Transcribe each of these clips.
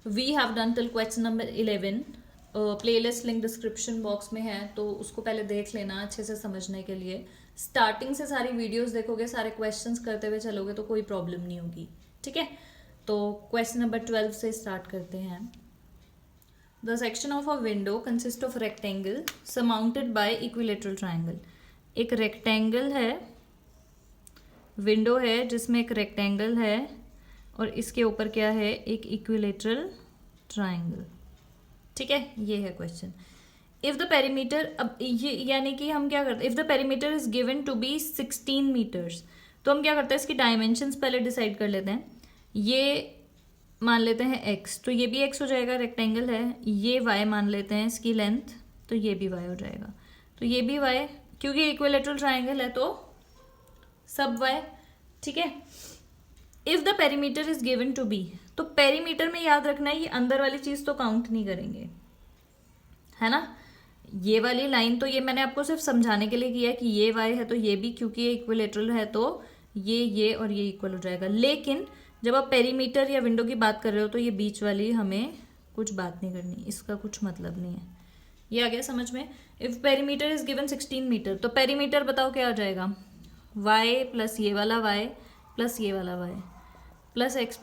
We have done till question number 11। Playlist link description box में है, तो उसको पहले देख लेना अच्छे से समझने के लिए। स्टार्टिंग से सारी वीडियोस देखोगे, सारे क्वेश्चंस करते हुए चलोगे तो कोई प्रॉब्लम नहीं होगी। ठीक है, तो क्वेश्चन नंबर 12 से स्टार्ट करते हैं। The section of a window consist of rectangle surmounted bye equilateral triangle. एक रेक्टेंगल है, विंडो है जिसमें एक रेक्टेंगल है और इसके ऊपर क्या है, एक इक्विलेटरल ट्राइंगल। ठीक है, ये है क्वेश्चन। इफ द पेरीमीटर, अब ये यानी कि हम क्या करते हैं, if the perimeter is given to be 16 metres, तो हम क्या करते हैं, इसकी डायमेंशंस पहले डिसाइड कर लेते हैं। ये मान लेते हैं x, तो ये भी x हो जाएगा, रेक्टेंगल है। ये y मान लेते हैं इसकी लेंथ, तो ये भी y हो जाएगा, तो ये भी y, क्योंकि इक्विलेटरल ट्राइंगल है तो सब y। ठीक है, if the perimeter is given to be, तो पेरीमीटर में याद रखना है ये अंदर वाली चीज तो काउंट नहीं करेंगे, है ना। ये वाली लाइन तो ये मैंने आपको सिर्फ समझाने के लिए किया है कि ये y है तो ये भी, क्योंकि ये इक्विलेटरल है तो ये और ये इक्वल हो जाएगा। लेकिन जब आप पेरीमीटर या विंडो की बात कर रहे हो तो ये बीच वाली हमें कुछ बात नहीं करनी, इसका कुछ मतलब नहीं है। ये आ गया समझ में। If perimeter is given 16 metre, तो पेरीमीटर बताओ क्या आ जाएगा, y प्लस ये वाला y प्लस ये वाला y plus x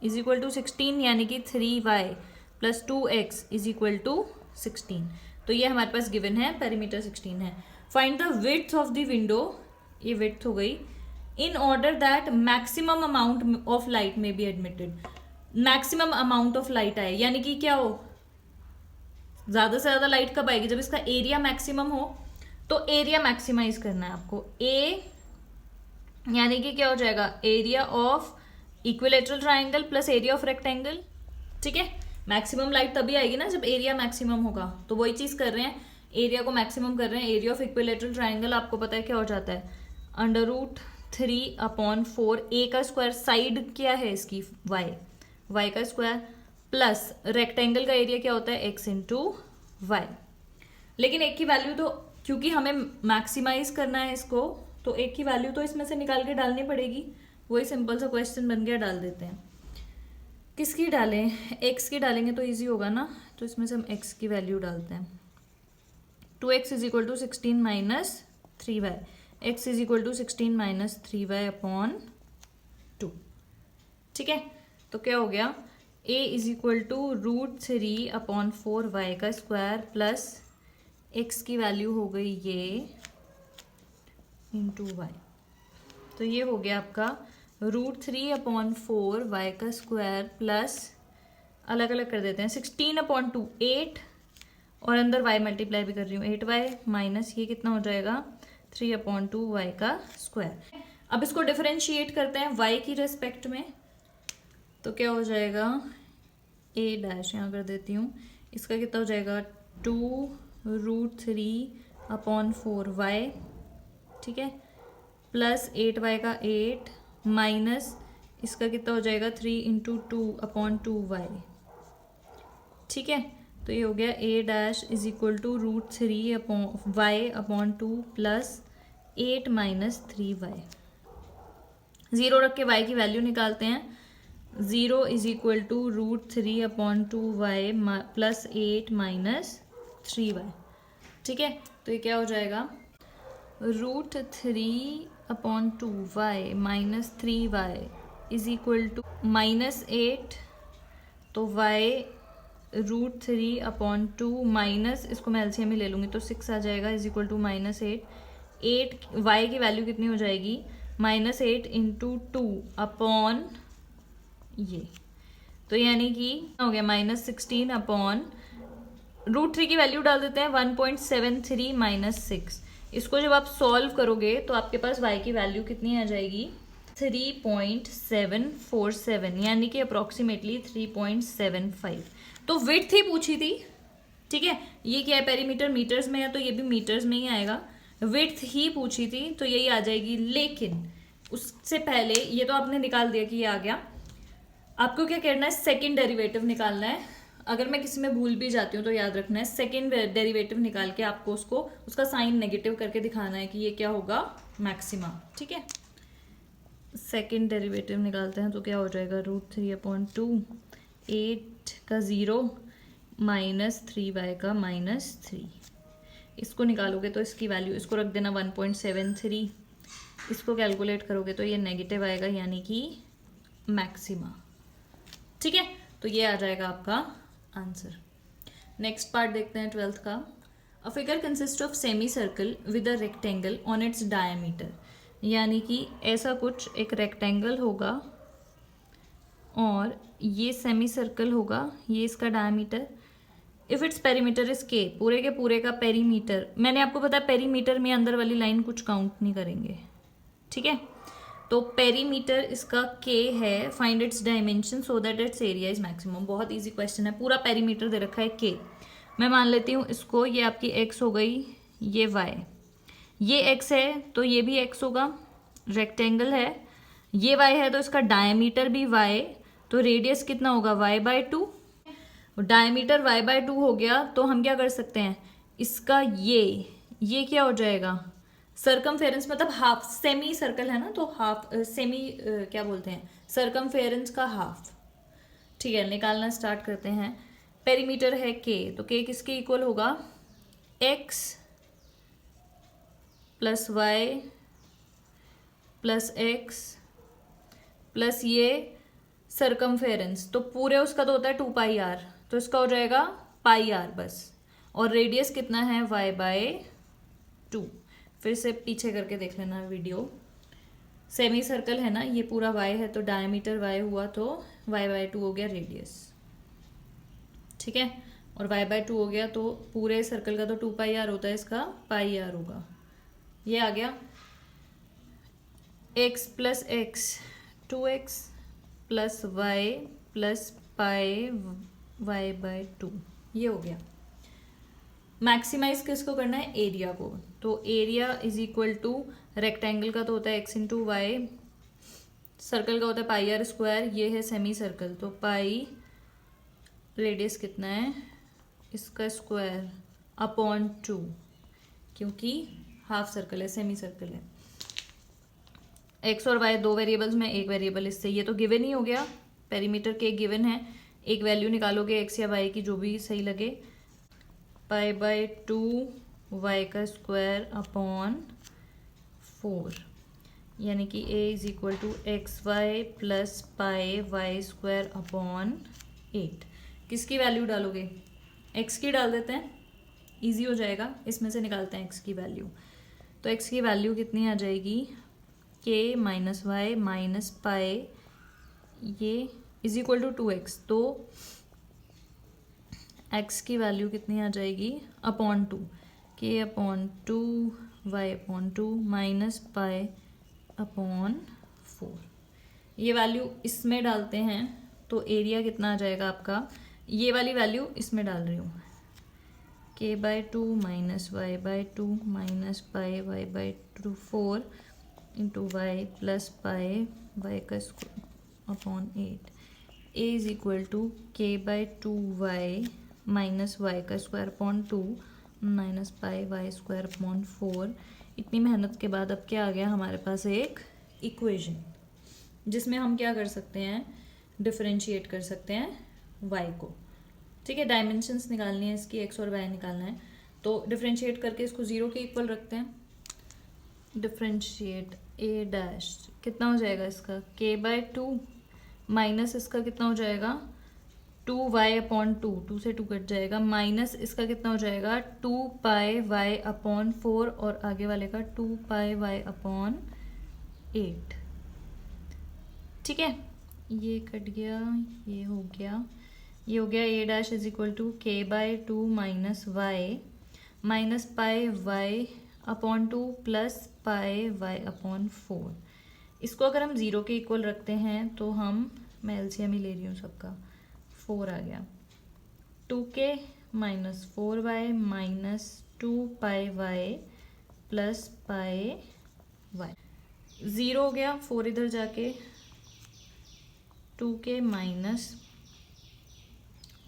is equal to 16, यानी कि 3y plus 2x is equal to 16। तो ये हमारे पास गिवन है, पेरीमीटर 16 है। Find the width of the window, ये विड्थ हो गई, in order that maximum amount of light may be admitted. Maximum amount of light आए, यानी कि क्या हो, ज्यादा से ज्यादा लाइट कब आएगी, जब इसका एरिया मैक्सिमम हो। तो एरिया मैक्सिमाइज करना है आपको। ए यानी कि क्या हो जाएगा, area of equilateral triangle plus area of rectangle. ठीक है, मैक्सिमम लाइट तभी आएगी ना जब एरिया मैक्सिमम होगा, तो वही चीज कर रहे हैं, एरिया को मैक्सिमम कर रहे हैं। एरिया ऑफ इक्विलेटरल ट्राइंगल आपको पता है क्या हो जाता है, √3/4। ए का स्क्वायर, साइड क्या है इसकी, y का स्क्वायर, प्लस रेक्टेंगल का एरिया क्या होता है, x इंटू वाई। लेकिन एक की वैल्यू तो, क्योंकि हमें मैक्सिमाइज करना है इसको, तो एक की वैल्यू तो इसमें से निकाल के डालनी पड़ेगी। वही सिंपल सा क्वेश्चन बन गया, डाल देते हैं। किसकी डालें, x की डालेंगे तो इजी होगा ना, तो इसमें से हम x की वैल्यू डालते हैं। 2x is equal to 16 minus 3y, x is equal to 16 minus 3y upon 2। ठीक है, तो क्या हो गया, a is equal to √3/4y का स्क्वायर प्लस x की वैल्यू हो गई ये इंटू y। तो ये हो गया आपका √3/4y का स्क्वायर प्लस, अलग अलग कर देते हैं, 16/2 8, और अंदर y मल्टीप्लाई भी कर रही हूँ, 8y माइनस ये कितना हो जाएगा, 3/2y का स्क्वायर। अब इसको डिफरेंशिएट करते हैं y की रेस्पेक्ट में, तो क्या हो जाएगा, a डैश यहाँ कर देती हूँ, इसका कितना हो जाएगा 2√3/4y। ठीक है, प्लस 8y का 8 माइनस इसका कितना हो जाएगा 3 इंटू 2/2y। ठीक है, तो ये हो गया a dash is equal to √3/y/2 plus 8 minus 3y। 0 रख के y की वैल्यू निकालते हैं। 0 is equal to √3/2y plus 8 minus 3y। ठीक है, तो ये क्या हो जाएगा, √3/2y minus 3y is equal to -8, तो y √3/2 माइनस, इसको मैं एलसीएम ही ले लूँगी तो 6 आ जाएगा, इज इक्वल टू -8। 8 y की वैल्यू कितनी हो जाएगी, -8 इंटू 2 अपॉन ये, तो यानी कि हो गया -16 अपॉन √3 की वैल्यू डाल देते हैं 1.73 माइनस 6। इसको जब आप सॉल्व करोगे तो आपके पास y की वैल्यू कितनी आ जाएगी, 3.747, यानी कि अप्रोक्सीमेटली 3.75। तो विड्थ ही पूछी थी। ठीक है, ये क्या है, पेरीमीटर मीटर्स में है तो ये भी मीटर्स में ही आएगा। विड्थ ही पूछी थी तो यही आ जाएगी। लेकिन उससे पहले ये तो आपने निकाल दिया कि ये आ गया, आपको क्या करना है, सेकंड डेरिवेटिव निकालना है। अगर मैं किसी में भूल भी जाती हूँ तो याद रखना है, सेकंड डेरिवेटिव निकाल के आपको उसका साइन नेगेटिव करके दिखाना है कि ये क्या होगा, मैक्सिमा। ठीक है, सेकंड डेरिवेटिव निकालते हैं तो क्या हो जाएगा, √3/2 8 का 0 -3y का -3, इसको निकालोगे तो इसकी वैल्यू, इसको रख देना 1.73, इसको कैलकुलेट करोगे तो ये नेगेटिव आएगा, यानी कि मैक्सिमा। ठीक है, तो ये आ जाएगा आपका आंसर। नेक्स्ट पार्ट देखते हैं 12th का। A figure consist of semi circle with a rectangle on its diameter, यानी कि ऐसा कुछ एक रेक्टेंगल होगा और ये सेमी सर्कल होगा, ये इसका diameter. If its perimeter is के, पूरे के पूरे का पेरीमीटर, मैंने आपको बताया पेरीमीटर में अंदर वाली लाइन कुछ काउंट नहीं करेंगे, ठीक है। तो पेरीमीटर इसका के है, find its dimension so that it's area is maximum. बहुत इजी क्वेश्चन है, पूरा पेरीमीटर दे रखा है के। मैं मान लेती हूँ इसको, ये आपकी एक्स हो गई, ये वाई, ये एक्स है तो ये भी एक्स होगा, रेक्टेंगल है, ये वाई है तो इसका डायमीटर भी वाई, तो रेडियस कितना होगा y/2, डायमीटर y/2 हो गया। तो हम क्या कर सकते हैं, इसका ये क्या हो जाएगा, सर्कमफेरेंस, मतलब हाफ, सेमी सर्कल है ना, तो हाफ सेमी क्या बोलते हैं, सर्कमफेरेंस का हाफ। ठीक है, निकालना स्टार्ट करते हैं। पेरीमीटर है के, तो के किसके इक्वल होगा, x + y + x प्लस ये सर्कमफेरेंस, तो पूरे उसका तो होता है 2πr, तो इसका हो जाएगा πr बस। और रेडियस कितना है, y/2। फिर से पीछे करके देख लेना वीडियो। सेमी सर्कल है ना, ये पूरा y है तो डायमीटर y हुआ, तो y/2 हो गया रेडियस, ठीक है। और y/2 हो गया तो पूरे सर्कल का तो 2πr होता है, इसका πr होगा। ये आ गया x + x 2x + y + πy/2, ये हो गया। मैक्सिमाइज किसको करना है, एरिया को। तो area is equal to, rectangle का तो होता है x × y, सर्कल का होता है πr², ये है सेमी सर्कल, तो पाई, रेडियस कितना है, इसका स्क्वायर अपॉन 2, क्योंकि हाफ सर्कल है, सेमी सर्कल है। एक्स और वाई दो वेरिएबल्स में, एक वेरिएबल इससे, ये तो गिवन ही हो गया, पेरीमीटर के गिवन है। एक वैल्यू निकालोगे एक्स या वाई की, जो भी सही लगे, π/2 y का स्क्वायर अपॉन 4, यानी कि a is equal to xy + πy² upon 8। किसकी वैल्यू डालोगे, x की डाल देते हैं, इजी हो जाएगा, इसमें से निकालते हैं x की वैल्यू। तो x की वैल्यू कितनी आ जाएगी, k - y - π, ये इज इक्वल टू 2x, तो x की वैल्यू कितनी आ जाएगी, अपॉन 2, k/2 y/2 - π अपॉन 4। ये वैल्यू इसमें डालते हैं तो एरिया कितना आ जाएगा आपका, ये वाली वैल्यू इसमें डाल रही हूँ, k/2 - y/2 - π y/2 4 × y + π y का square upon 8। a is equal to k/2 y - y का स्क्वायर अपॉन 2 - π y² अपॉन 4। इतनी मेहनत के बाद अब क्या आ गया हमारे पास, एक इक्वेशन, जिसमें हम क्या कर सकते हैं, डिफरेंशिएट कर सकते हैं y को। ठीक है, डायमेंशंस निकालनी है इसकी, x और y निकालना है, तो डिफरेंशिएट करके इसको 0 के इक्वल रखते हैं। डिफरेंशिएट a' कितना हो जाएगा इसका, k/2 माइनस इसका कितना हो जाएगा, 2y/2, 2 से 2 कट जाएगा, माइनस इसका कितना हो जाएगा, 2πy/4, और आगे वाले का 2πy/8। ठीक है, ये कट गया, ये हो गया, ये हो गया a' is equal to k/2 - y - πy/2 + πy/4। इसको अगर हम 0 के इक्वल रखते हैं तो हम, मैं एलसीएम ही ले रही हूँ सबका, 4 आ गया, 2k - 4y - 2πy + πy, 0 हो गया, 4 इधर जाके 2k माइनस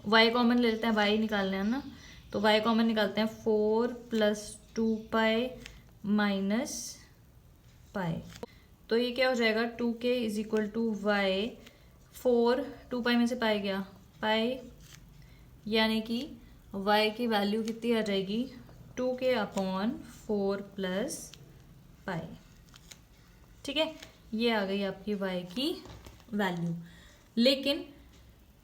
y कॉमन ले लेते हैं, y निकालना है ना, तो y कॉमन निकालते हैं, 4 + 2π - π, तो ये क्या हो जाएगा, 2k is equal to y, 4 2π में से पाई गया, पाई, यानी कि y की वैल्यू कितनी आ जाएगी 2k/4 प्लस पाई। ठीक है, ये आ गई आपकी y की वैल्यू। लेकिन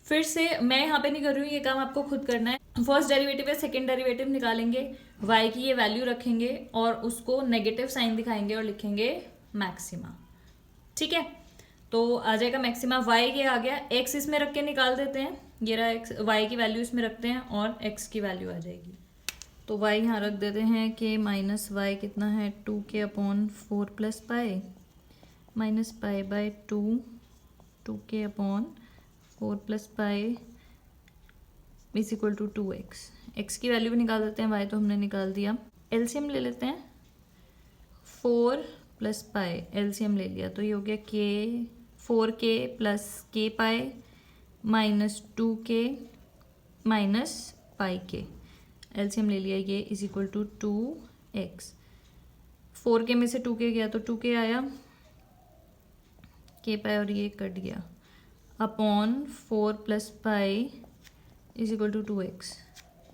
फिर से मैं यहाँ पे नहीं कर रही हूँ, ये काम आपको खुद करना है। फर्स्ट डेरिवेटिव या सेकंड डेरिवेटिव निकालेंगे, y की ये वैल्यू रखेंगे और उसको नेगेटिव साइन दिखाएंगे और लिखेंगे मैक्सिमा। ठीक है, तो आ जाएगा मैक्सिमा। y के आ गया, x इसमें रख के निकाल देते हैं, ये रहा x, y की वैल्यू इसमें रखते हैं और x की वैल्यू आ जाएगी। तो y यहाँ रख देते हैं कि माइनस वाई कितना है 2k/4 plus pi minus pi by 2k/4 plus pi is equal to 2x। x की वैल्यू भी निकाल देते हैं, y तो हमने निकाल दिया। एलसीएम ले लेते हैं, 4 प्लस पाई एलसीएम ले लिया तो ये हो गया k 4k plus k pi minus 2k minus pi k। LCM ले लिया, ये is equal to 2x। 4k में से 2k गया तो 2k आया, k पाई और ये कट गया, upon 4 plus pi is equal to 2x।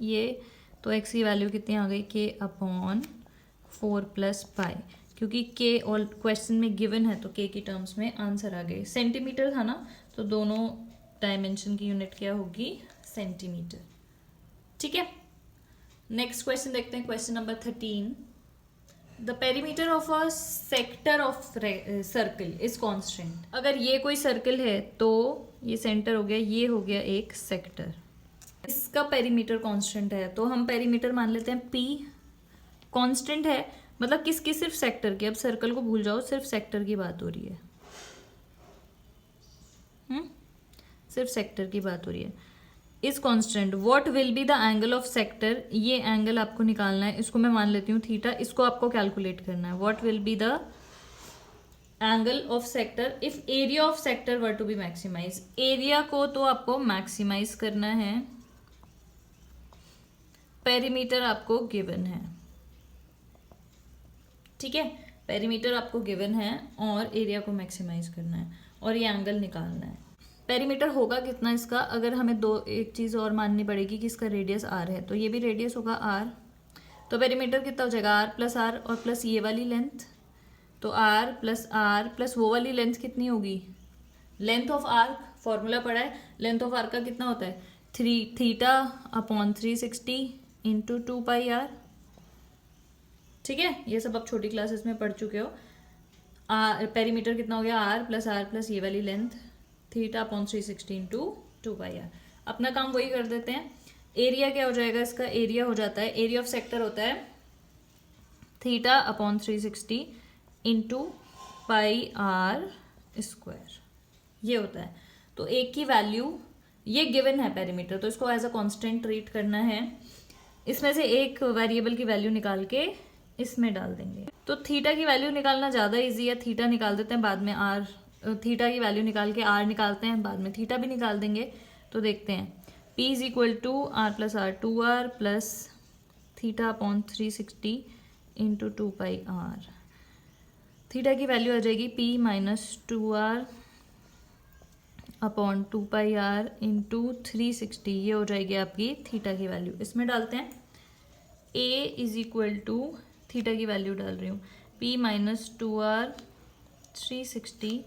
ये तो x की वैल्यू कितनी आ गई k/4 प्लस पाई, क्योंकि k और क्वेश्चन में गिवन है तो k की टर्म्स में आंसर आ गए। सेंटीमीटर था ना, तो दोनों डायमेंशन की यूनिट क्या होगी सेंटीमीटर। ठीक है, नेक्स्ट क्वेश्चन देखते हैं, question number 13। The perimeter of a sector of circle is constant. अगर ये कोई सर्कल है तो ये सेंटर हो गया, ये हो गया एक सेक्टर, इसका पेरीमीटर कांस्टेंट है तो हम पेरीमीटर मान लेते हैं p। कांस्टेंट है मतलब किसकी, सिर्फ सेक्टर की। अब सर्कल को भूल जाओ, सिर्फ सेक्टर की बात हो रही है। सिर्फ सेक्टर की बात हो रही है। Is constant, what will be the angle of sector. ये एंगल आपको निकालना है, इसको मैं मान लेती हूँ थीटा, इसको आपको कैलकुलेट करना है। What will be the angle of sector if area of sector were to be maximize. Area को तो आपको मैक्सिमाइज करना है, पेरीमीटर आपको गिवन है। ठीक है, पेरीमीटर आपको गिवन है और एरिया को मैक्सिमाइज करना है और ये एंगल निकालना है। पेरीमीटर होगा कितना इसका, अगर हमें एक चीज़ और माननी पड़ेगी कि इसका रेडियस r है, तो ये भी रेडियस होगा r, तो पेरीमीटर कितना हो जाएगा r प्लस r और प्लस ये वाली लेंथ, तो r प्लस वो वाली लेंथ कितनी होगी, लेंथ ऑफ आर्क फॉर्मूला पड़ा है, लेंथ ऑफ आर्क का कितना होता है θ/360 इंटू 2πr। ठीक है, ये सब आप छोटी क्लासेस में पढ़ चुके हो। पेरीमीटर कितना हो गया r प्लस ये वाली लेंथ θ/360 इंटू 2πr। अपना काम वही कर देते हैं। एरिया क्या हो जाएगा इसका, एरिया हो जाता है, एरिया ऑफ सेक्टर होता है θ/360 इंटू πr स्क्वायर, ये होता है। तो एक की वैल्यू, ये गिवन है पेरीमीटर, तो इसको एज अ कांस्टेंट ट्रीट करना है। इसमें से एक वेरिएबल की वैल्यू निकाल के इसमें डाल देंगे। तो थीटा की वैल्यू निकालना ज़्यादा इजी है, थीटा निकाल देते हैं, बाद में आर, थीटा की वैल्यू निकाल के आर निकालते हैं, बाद में थीटा भी निकाल देंगे। तो देखते हैं, p is equal to r plus r 2r plus θ/360 into 2πr। Theta की वैल्यू आ जाएगी p minus 2r upon 2πr into 360, ये हो जाएगी आपकी थीटा की वैल्यू। इसमें डालते हैं a is equal to, theta की वैल्यू डाल रही हूँ, p minus 2r 360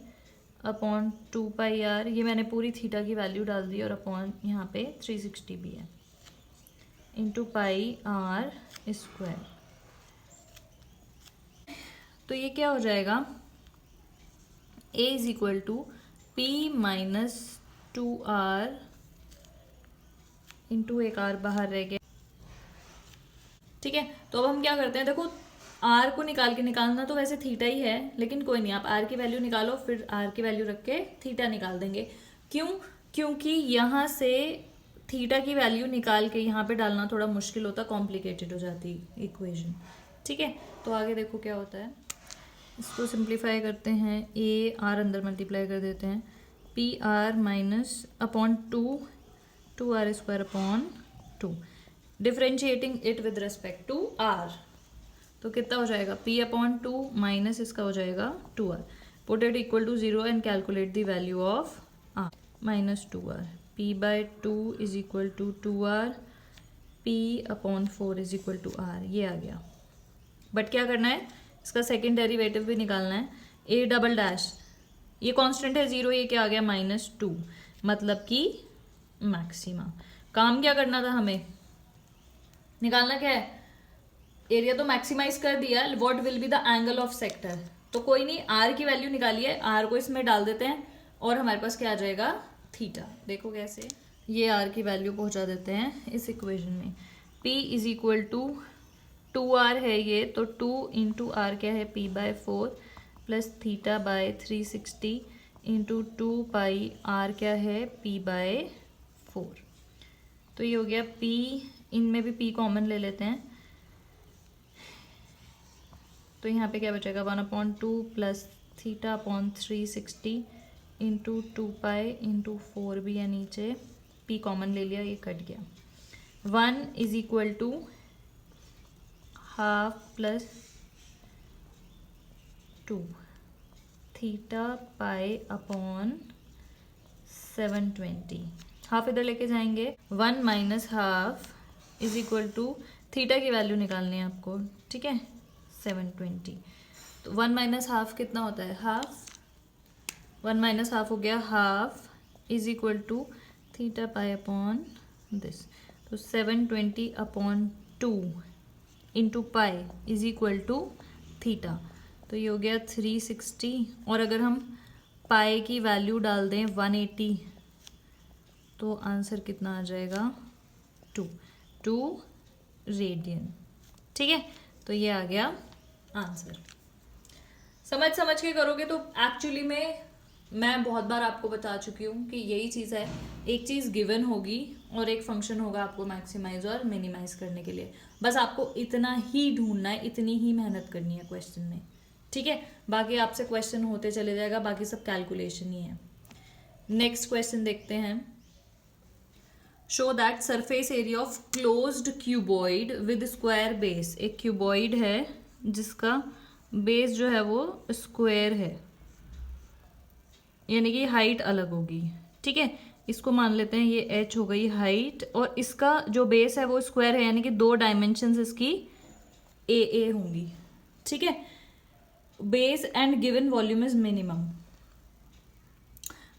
upon 2πr, ये मैंने पूरी थीटा की वैल्यू डाल दी और अपॉन यहाँ पे 360 भी है, इंटू πr स्क्वायर। तो ये क्या हो जाएगा, a is equal to p minus 2r into एक r बाहर रह गया। ठीक है, तो अब हम क्या करते हैं, देखो r को निकाल के, निकालना तो वैसे थीटा ही है, लेकिन कोई नहीं, आप r की वैल्यू निकालो, फिर r की वैल्यू रख के थीटा निकाल देंगे। क्यों, क्योंकि यहाँ से थीटा की वैल्यू निकाल के यहाँ पे डालना थोड़ा मुश्किल होता, कॉम्प्लिकेटेड हो जाती इक्वेशन। ठीक है, तो आगे देखो क्या होता है, इसको सिंप्लीफाई करते हैं, a r अंदर मल्टीप्लाई कर देते हैं, p r minus upon 2r square upon 2, differentiating it with respect to r, तो कितना हो जाएगा p/2 माइनस इसका हो जाएगा 2r, put it equal to 0 and calculate the value of r minus 2r, p/2 is equal to 2r, p/4 is equal to r, ये आ गया। But क्या करना है, इसका सेकेंड डेरिवेटिव भी निकालना है। a डबल डैश, ये कांस्टेंट है 0, ये क्या आ गया -2, मतलब कि मैक्सिमा। काम क्या करना था हमें, निकालना क्या है, एरिया तो मैक्सिमाइज कर दिया, what will be the angle of sector. तो कोई नहीं, आर की वैल्यू निकालिए, आर को इसमें डाल देते हैं और हमारे पास क्या आ जाएगा, थीटा। देखो कैसे, ये आर की वैल्यू पहुंचा देते हैं इस इक्वेशन में। p is equal to 2r है ये, तो 2 इंटू आर क्या है, p/4 plus theta by 360 into 2 r क्या है, p/4। तो ये हो गया p, इनमें भी p कॉमन ले लेते हैं, तो यहाँ पे क्या बचेगा 1/2 plus theta upon 360 into 2 into 4 भी है नीचे, p कॉमन ले लिया, ये कट गया। 1 is equal to half plus 2 theta pi upon 720, half इधर लेके जाएंगे, 1 minus half is equal to, theta की वैल्यू निकालनी है आपको, ठीक है, 720। तो 1 माइनस हाफ कितना होता है, हाफ, 1 माइनस हाफ हो गया half is equal to theta pi upon this, तो 720 upon 2 into pi is equal to theta, तो ये हो गया 360। और अगर हम पाई की वैल्यू डाल दें 180, तो आंसर कितना आ जाएगा, 2 रेडियन, ठीक है। तो ये आ गया आंसर। समझ के करोगे तो एक्चुअली में मैं बहुत बार आपको बता चुकी हूँ कि यही चीज़ है, एक चीज़ गिवन होगी और एक फंक्शन होगा आपको मैक्सिमाइज और मिनिमाइज करने के लिए, बस आपको इतना ही ढूंढना है, इतनी ही मेहनत करनी है क्वेश्चन में, ठीक है। बाकी आपसे क्वेश्चन होते चले जाएगा, बाकी सब कैलकुलेशन ही है। नेक्स्ट क्वेश्चन देखते हैं। Show that surface area of closed cuboid with square base, एक क्यूबॉइड है जिसका बेस जो है वो स्क्वायर है, यानी कि हाइट अलग होगी, ठीक है। इसको मान लेते हैं ये h हो गई हाइट, और इसका जो बेस है वो स्क्वायर है, यानी कि 2 डायमेंशंस इसकी a होंगी, ठीक है। Base and given volume is minimum,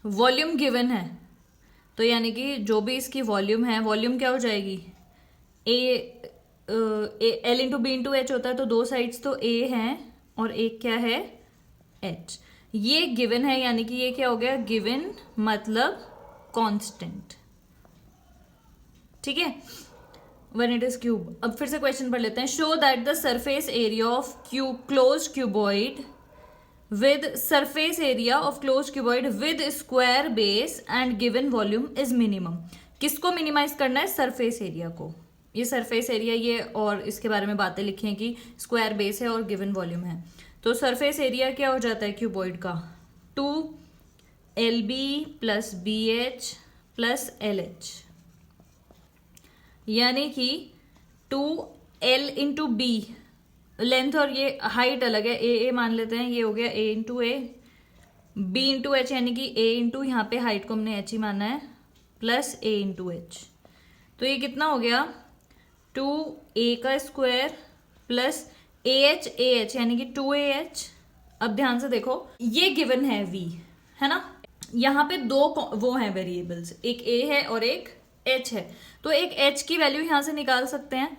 volume given है, तो यानी कि जो भी इसकी वॉल्यूम है, वॉल्यूम क्या हो जाएगी, L into B into H होता है, तो 2 साइड्स तो a हैं और एक क्या है, h। ये गिवन है, यानी कि ये क्या हो गया, गिवन मतलब कांस्टेंट, ठीक है, व्हेन इट इज क्यूब। अब फिर से क्वेश्चन पढ़ लेते हैं। Show that the surface area of closed cuboid with surface area of closed cuboid with square base and given volume is minimum। किसको मिनिमाइज करना है, सरफेस एरिया को। ये सरफेस एरिया, ये और इसके बारे में बातें लिखी हैं कि स्क्वायर बेस है और गिवन वॉल्यूम है। तो सरफेस एरिया क्या हो जाता है क्यूबॉइड का, 2LB plus BH plus LH, यानी कि 2L इंटू बी, लेंथ और ये हाइट अलग है, ए मान लेते हैं, ये हो गया a into A, B into H, यानी कि a इंटू यहाँ पे हाइट को हमने h ही माना है, प्लस a इंटू एच। तो ये कितना हो गया, 2a का स्क्वायर प्लस AH यानी कि 2AH। अब ध्यान से देखो, ये गिवन है v, है ना, यहाँ पे 2 वो हैं वेरिएबल्स, एक a है और एक h है, तो एक h की वैल्यू यहाँ से निकाल सकते हैं,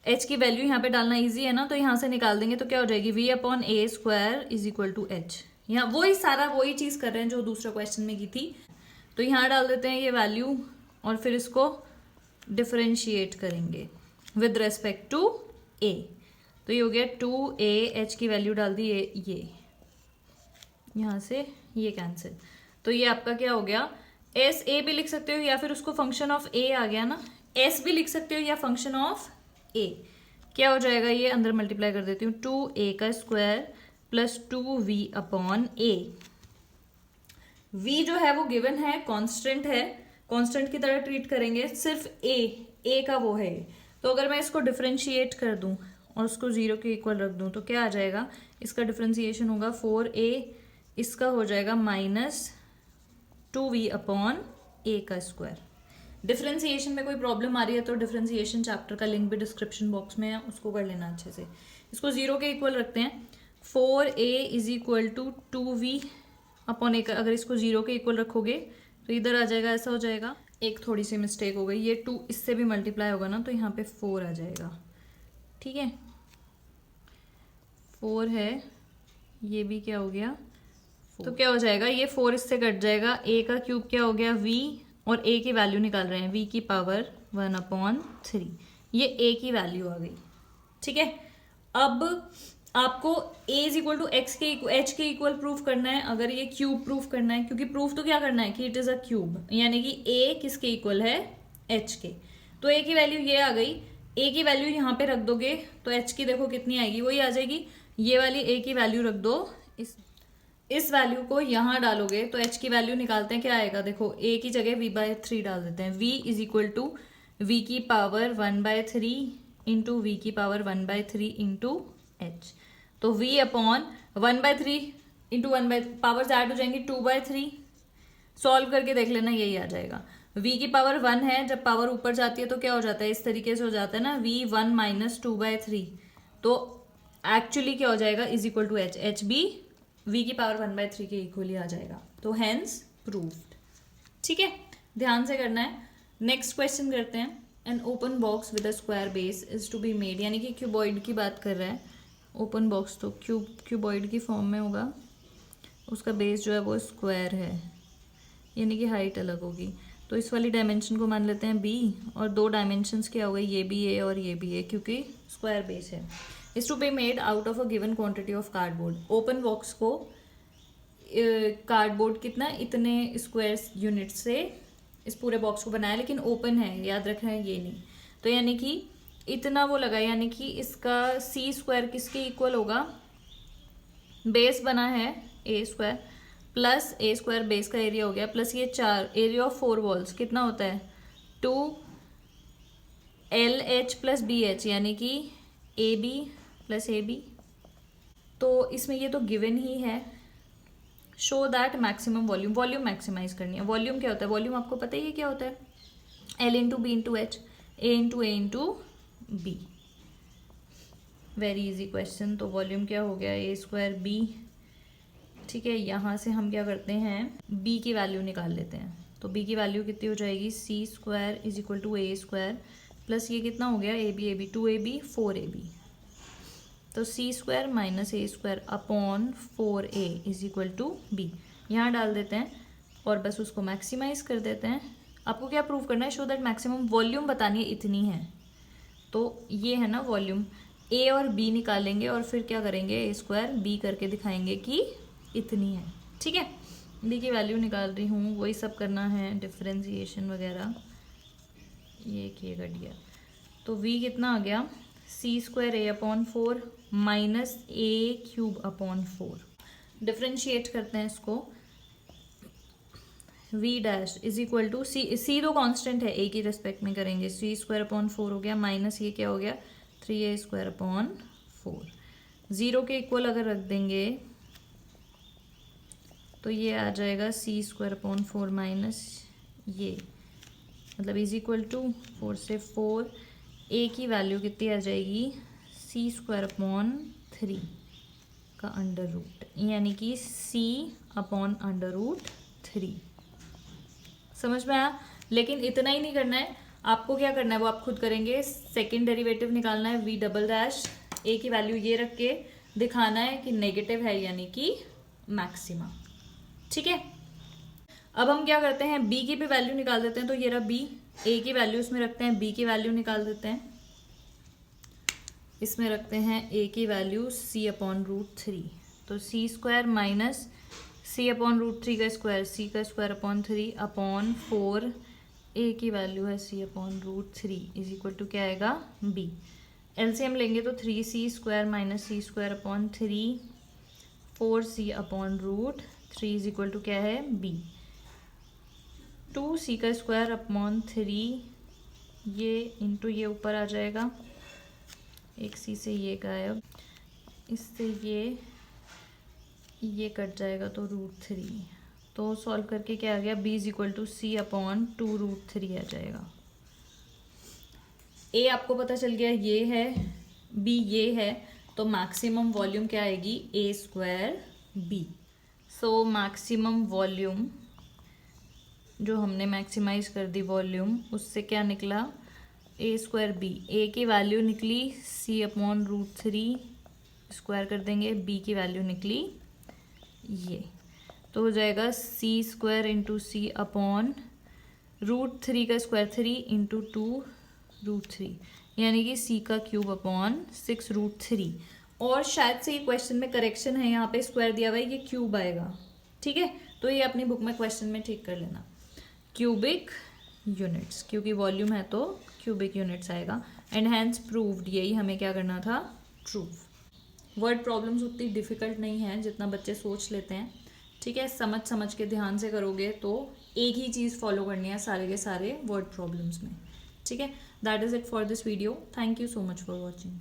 h की वैल्यू यहाँ पे डालना इजी है ना, तो यहाँ से निकाल देंगे, तो क्या हो जाएगी, v upon A square is equal to H. यहाँ वही चीज कर रहे हैं जो दूसरा क्वेश्चन में की थी, तो यहाँ डाल देते हैं ये वैल्यू और फिर इसको डिफरेंशिएट करेंगे विद रेस्पेक्ट टू a। तो ये हो गया 2a, h की वैल्यू डाल दी ये यहाँ से ये कैंसिल, तो ये आपका क्या हो गया, एस ए भी लिख सकते हो या फिर उसको फंक्शन ऑफ a आ गया ना, s भी लिख सकते हो या फंक्शन ऑफ a। क्या हो जाएगा, ये अंदर मल्टीप्लाई कर देती हूँ, 2a का square plus 2v upon a। v जो है वो गिवन है, कांस्टेंट है, कांस्टेंट की तरह ट्रीट करेंगे, सिर्फ a का वो है, तो अगर मैं इसको डिफरेंशिएट कर दूं और उसको 0 के इक्वल रख दूं तो क्या आ जाएगा, इसका डिफरेंशिएशन होगा 4a, इसका हो जाएगा -2v अपॉन ए का स्क्वायर। डिफरेंशिएशन में कोई प्रॉब्लम आ रही है तो डिफरेंशिएशन चैप्टर का लिंक भी डिस्क्रिप्शन बॉक्स में है, उसको कर लेना अच्छे से। इसको 0 के इक्वल रखते हैं। 4a is equal to 2v upon A. अगर इसको 0 के इक्वल रखोगे तो इधर आ जाएगा, ऐसा हो जाएगा। एक थोड़ी सी मिस्टेक हो गई, ये 2 इससे भी मल्टीप्लाई होगा ना तो यहाँ पे 4 आ जाएगा। ठीक है, 4 है, ये भी क्या हो गया, तो क्या हो जाएगा, ये 4 इससे कट जाएगा। a का क्यूब क्या हो गया v, और a की वैल्यू निकाल रहे हैं v की पावर 1/3। ये a की वैल्यू आ गई। ठीक है, अब आपको a is equal to h के इक्वल प्रूफ करना है। अगर ये क्यूब प्रूफ करना है, क्योंकि प्रूफ तो क्या करना है कि इट इज अ क्यूब, यानी कि a किसके इक्वल है, h के। तो a की वैल्यू ये आ गई, a की वैल्यू यहाँ पे रख दोगे तो h की देखो कितनी आएगी, वही आ जाएगी। ये वाली a की वैल्यू रख दो, इस वैल्यू को यहाँ डालोगे तो h की वैल्यू निकालते हैं, क्या आएगा देखो, a की जगह v/3 डाल देते हैं। v is equal to v की पावर 1/3 इंटू वी की पावर 1/3 इंटू h। तो v upon 1/3 into 1/, powers add हो जाएंगी 2/3। सॉल्व करके देख लेना, यही आ जाएगा। v की पावर 1 है, जब पावर ऊपर जाती है तो क्या हो जाता है, इस तरीके से हो जाता है ना, v1 माइनस 2/3। तो एक्चुअली क्या हो जाएगा, is equal to h, h भी v की पावर 1/3 के इक्वली आ जाएगा। तो हेंस प्रूव्ड। ठीक है, ध्यान से करना है। नेक्स्ट क्वेश्चन करते हैं। An open box with a square base is to be made, यानी कि क्यूबॉइड की बात कर रहा है। ओपन बॉक्स तो क्यूबॉइड की फॉर्म में होगा, उसका बेस जो है वो स्क्वायर है, यानी कि हाइट अलग होगी। तो इस वाली डायमेंशन को मान लेते हैं b, और दो डायमेंशंस क्या हो गई, ये भी a और ये भी a, क्योंकि स्क्वायर बेस है। Is to be made out of a given quantity of cardboard. Open box को कार्डबोर्ड कितना, इतने स्क्वायर यूनिट से इस पूरे बॉक्स को बनाया, लेकिन ओपन है, याद रखना है ये नहीं। तो यानी कि इतना वो लगा, यानी कि इसका सी स्क्वायर किसके इक्वल होगा, बेस बना है ए स्क्वायर प्लस ए स्क्वायर, बेस का एरिया हो गया, प्लस ये 4 एरिया ऑफ 4 वॉल्स कितना होता है 2LH प्लस BH, यानी कि AB प्लस AB। तो इसमें ये तो गिवन ही है। Show that maximum volume, volume maximize करनी है। वॉल्यूम क्या होता है, वॉल्यूम आपको पता ही है क्या होता है, L into B into H, A into B. Very easy question. तो वॉल्यूम क्या हो गया, A स्क्वायर B। ठीक है, यहाँ से हम क्या करते हैं, B की वैल्यू निकाल लेते हैं। तो B की वैल्यू कितनी हो जाएगी, C square is equal to A square plus ये कितना हो गया, AB 2AB 4AB। तो C square minus A square upon 4A is equal to B। यहाँ डाल देते हैं और बस उसको मैक्सिमाइज कर देते हैं। आपको क्या प्रूव करना है, शो दैट मैक्सिमम वॉल्यूम बतानी है, इतनी है। तो ये है ना वॉल्यूम, A और B निकालेंगे और फिर क्या करेंगे, A स्क्वायर B करके दिखाएंगे कि इतनी है। ठीक है, B की वैल्यू निकाल रही हूँ, वही सब करना है, डिफरेंशिएशन वगैरह ये किएगा डियर। तो V कितना आ गया, C square A upon 4 minus A cube upon 4। Differentiate करते हैं इसको, V dash is equal to C तो कांस्टेंट है, A की रेस्पेक्ट में करेंगे, C स्क्वायर अपॉन 4 हो गया, माइनस ये क्या हो गया 3A स्क्वायर अपॉन 4। 0 के इक्वल अगर रख देंगे तो ये आ जाएगा C स्क्वायर अपॉन 4 माइनस ये, मतलब इज इक्वल टू 4 से 4, A की वैल्यू कितनी आ जाएगी, C स्क्वायर अपॉन 3 का अंडर रूट, यानी कि C अपॉन अंडर रूट 3। समझ में आया। लेकिन इतना ही नहीं करना है, आपको क्या करना है वो आप खुद करेंगे। सेकेंड डेरिवेटिव निकालना है, V डबल डैश A की वैल्यू ये रख के दिखाना है कि नेगेटिव है, यानी कि मैक्सिमा। ठीक है, अब हम क्या करते हैं, B की भी वैल्यू निकाल देते हैं। तो ये रहा B, A की वैल्यू इसमें रखते हैं, B की वैल्यू निकाल देते हैं, इसमें रखते हैं A की वैल्यू C अपॉन रूट 3। तो C square minus C upon root 3 का स्क्वायर, C का स्क्वायर अपॉन 3 अपॉन 4, A की वैल्यू है C upon root 3 is equal to क्या आएगा B। एलसीएम लेंगे तो 3C square minus C square upon 3, 4C upon root 3 is equal to क्या है B। 2C का स्क्वायर अपॉन 3, ये इंटू ये ऊपर आ जाएगा, एक C से ये गायब, इससे ये कट जाएगा तो रूट 3 तो सॉल्व करके क्या आ गया, b is equal to C upon 2√3 आ जाएगा। a आपको पता चल गया ये है, b ये है, तो मैक्सिमम वॉल्यूम क्या आएगी, a square b। So maximum volume जो हमने मैक्सिमाइज कर दी वॉल्यूम, उससे क्या निकला, a स्क्वायर b। a की वैल्यू निकली c अपॉन √3, स्क्वायर कर देंगे, b की वैल्यू निकली ये, तो हो जाएगा c स्क्वायर इंटू सी अपॉन √3 का स्क्वायर 3 इंटू 2√3, यानी कि c का क्यूब अपॉन 6√3। और शायद से ये क्वेश्चन में करेक्शन है, यहाँ पे स्क्वायर दिया हुआ है, ये क्यूब आएगा, ठीक है। तो ये अपनी बुक में क्वेश्चन में ठीक कर लेना, क्यूबिक यूनिट्स, क्योंकि वॉल्यूम है तो क्यूबिक यूनिट्स आएगा। एंड हैंस प्रूव्ड, यही हमें क्या करना था, ट्रू। वर्ड प्रॉब्लम्स उतनी डिफिकल्ट नहीं है जितना बच्चे सोच लेते हैं, ठीक है। समझ समझ के ध्यान से करोगे तो एक ही चीज़ फॉलो करनी है सारे के सारे वर्ड प्रॉब्लम्स में, ठीक है। That is it for this video. Thank you so much for watching.